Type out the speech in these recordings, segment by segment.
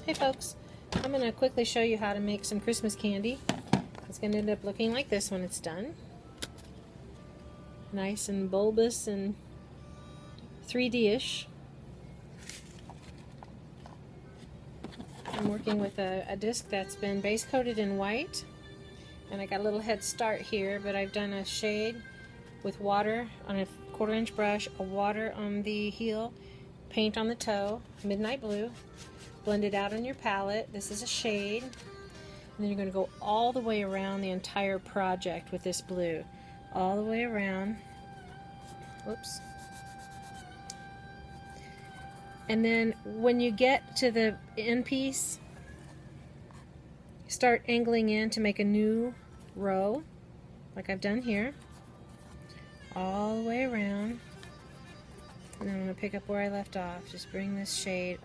Hey folks, I'm going to quickly show you how to make some Christmas candy. It's going to end up looking like this when it's done. Nice and bulbous and 3D-ish. I'm working with a disc that's been base coated in white, and I got a little head start here, but I've done a shade with water on a 1/4 inch brush, a water on the heel, paint on the toe, midnight blue, blend it out on your palette. This is a shade, and then you're going to go all the way around the entire project with this blue, all the way around. Whoops. And then when you get to the end piece, start angling in to make a new row, like I've done here, all the way around. And then I'm going to pick up where I left off. Just bring this shade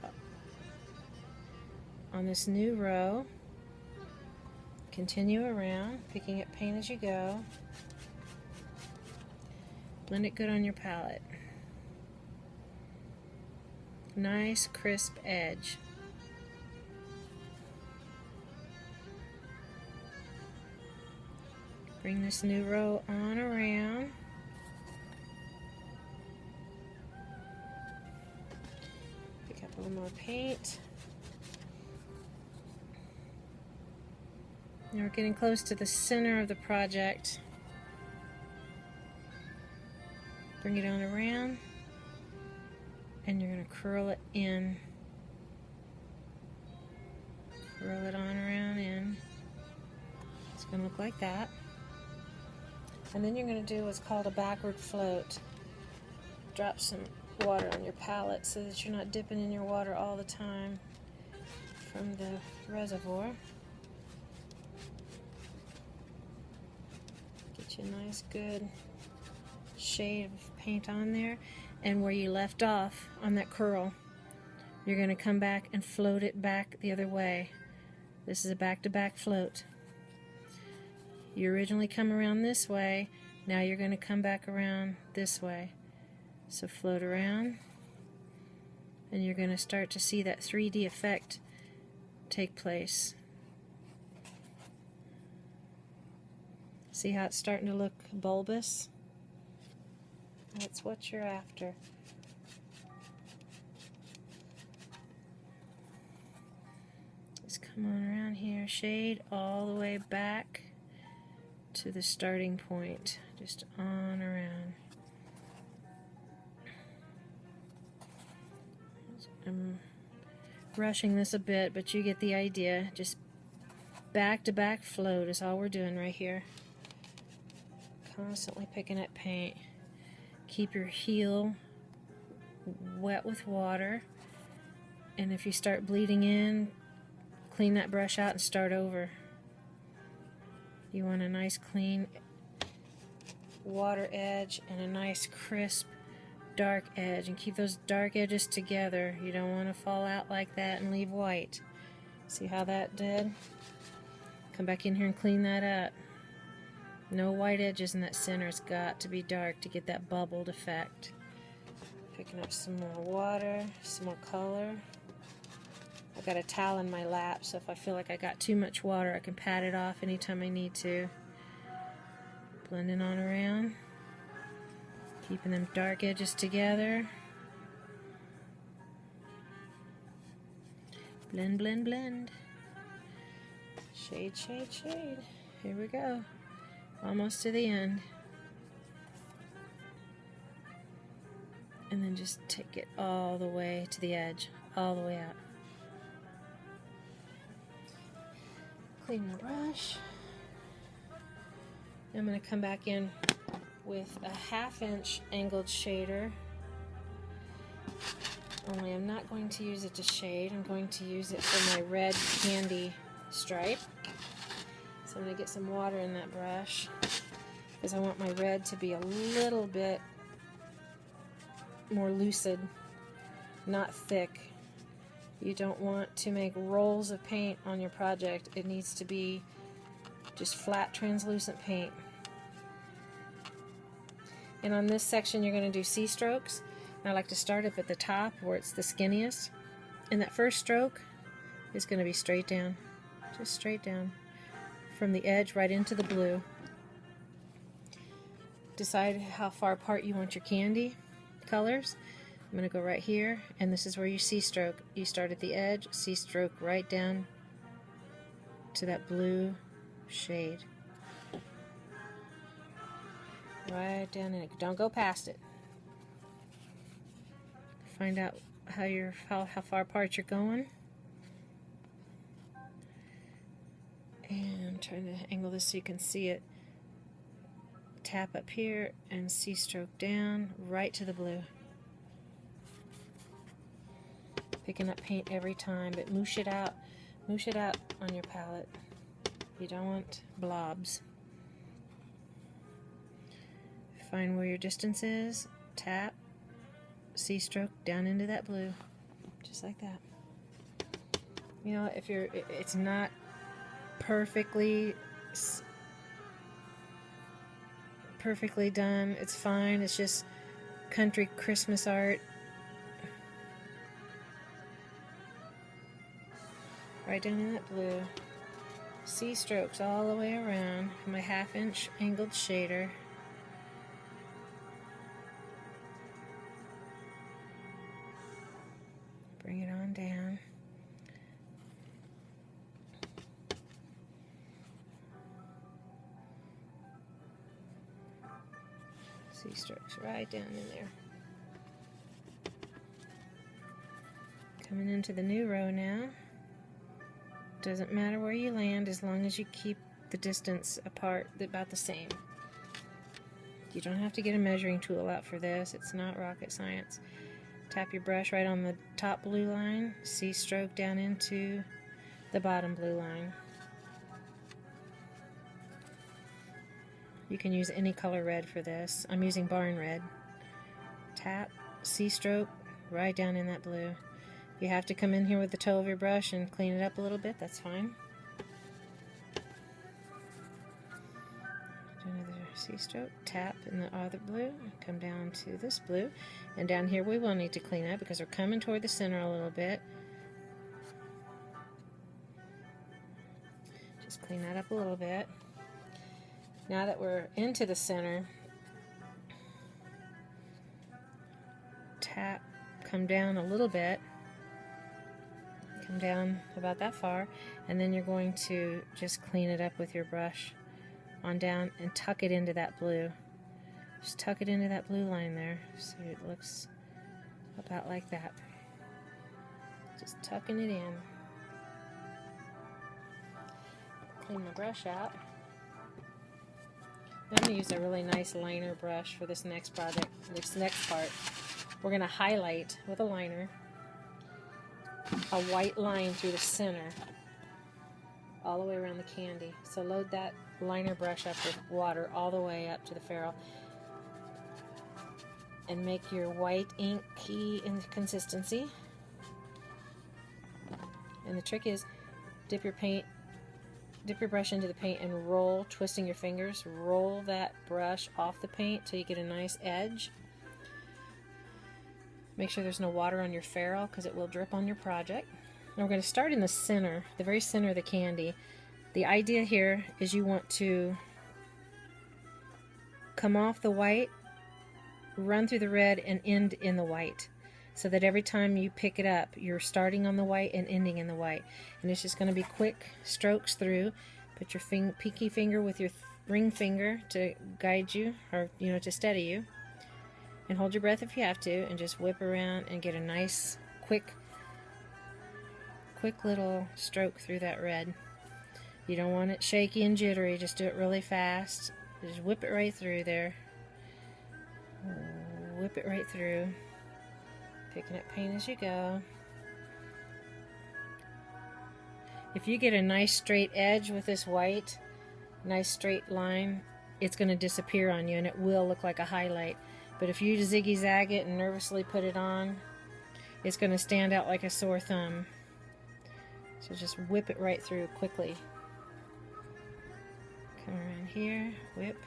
on this new row. Continue around, picking up paint as you go. Blend it good on your palette. Nice crisp edge. Bring this new row on around. Pick up a little more paint. Now we're getting close to the center of the project. Bring it on around, and you're going to curl it in. Curl it on around in. It's going to look like that. And then you're going to do what's called a backward float. Drop some water on your palette so that you're not dipping in your water all the time from the reservoir. Get you a nice good shade of paint on there, and where you left off on that curl, you're going to come back and float it back the other way. This is a back-to-back float. You originally come around this way, now you're going to come back around this way. So float around, and you're going to start to see that 3D effect take place. See how it's starting to look bulbous? That's what you're after. Just come on around here, shade all the way back to the starting point. Just on around. I'm rushing this a bit, but you get the idea. Just back-to-back float is all we're doing right here. Constantly picking at paint. Keep your heel wet with water, and if you start bleeding in, clean that brush out and start over. You want a nice clean water edge and a nice crisp dark edge, and keep those dark edges together. You don't want to fall out like that and leave white. See how that did? Come back in here and clean that up. No white edges in that center. It's got to be dark to get that bubbled effect. Picking up some more water, some more color. I've got a towel in my lap, so if I feel like I got too much water, I can pat it off anytime I need to. Blending on around. Keeping them dark edges together. Blend, blend, blend. Shade, shade, shade. Here we go. Almost to the end. And then just take it all the way to the edge, all the way out. Clean the brush. I'm going to come back in with a 1/2 inch angled shader. Only I'm not going to use it to shade. I'm going to use it for my red candy stripe. So I'm going to get some water in that brush because I want my red to be a little bit more lucid, not thick. You don't want to make rolls of paint on your project. It needs to be just flat, translucent paint. And on this section you're going to do C-strokes. And I like to start up at the top where it's the skinniest. In that first stroke, is going to be straight down, just straight down from the edge right into the blue. Decide how far apart you want your candy colors. I'm going to go right here, and this is where you C-stroke. You start at the edge, C-stroke right down to that blue shade. Right down in it. Don't go past it. Find out how far apart you're going. And I'm trying to angle this so you can see it. Tap up here and C-stroke down right to the blue. Picking up paint every time, but moosh it out on your palette. You don't want blobs. Find where your distance is, tap, C-stroke down into that blue, just like that. You know, if it's not perfectly done, it's fine. It's just country Christmas art. Right down in that blue. C-strokes all the way around. My 1/2 inch angled shader. Bring it on down. C-strokes right down in there. Coming into the new row now. Doesn't matter where you land as long as you keep the distance apart about the same. You don't have to get a measuring tool out for this. It's not rocket science. Tap your brush right on the top blue line, C-stroke down into the bottom blue line. You can use any color red for this. I'm using barn red. Tap, C-stroke right down in that blue. You have to come in here with the toe of your brush and clean it up a little bit, that's fine. Do another C-stroke, tap in the other blue, come down to this blue, and down here we will need to clean up because we're coming toward the center a little bit. Just clean that up a little bit. Now that we're into the center, tap, come down a little bit. Come down about that far, and then you're going to just clean it up with your brush on down and tuck it into that blue. Just tuck it into that blue line there so it looks about like that. Just tucking it in. Clean my brush out. I'm going to use a really nice liner brush for this next project, this next part. We're going to highlight with a liner a white line through the center all the way around the candy. So load that liner brush up with water all the way up to the ferrule and make your white ink key in consistency. And the trick is dip your brush into the paint and roll, twisting your fingers, roll that brush off the paint till you get a nice edge. Make sure there's no water on your ferrule because it will drip on your project. And we're going to start in the center, the very center of the candy. The idea here is you want to come off the white, run through the red, and end in the white. So that every time you pick it up, you're starting on the white and ending in the white. And it's just going to be quick strokes through. Put your pinky finger with your ring finger to guide you, or to steady you. And hold your breath if you have to, and just whip around and get a nice, quick little stroke through that red. You don't want it shaky and jittery, just do it really fast. Just whip it right through there. Whip it right through. Picking up paint as you go. If you get a nice straight edge with this white, nice straight line, it's going to disappear on you and it will look like a highlight. But if you ziggy-zag it and nervously put it on, it's going to stand out like a sore thumb. So just whip it right through quickly. Come around here, whip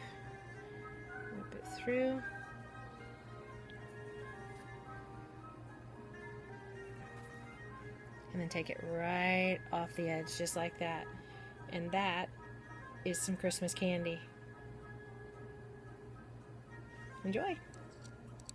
it through. and then take it right off the edge just like that. And that is some Christmas candy. Enjoy!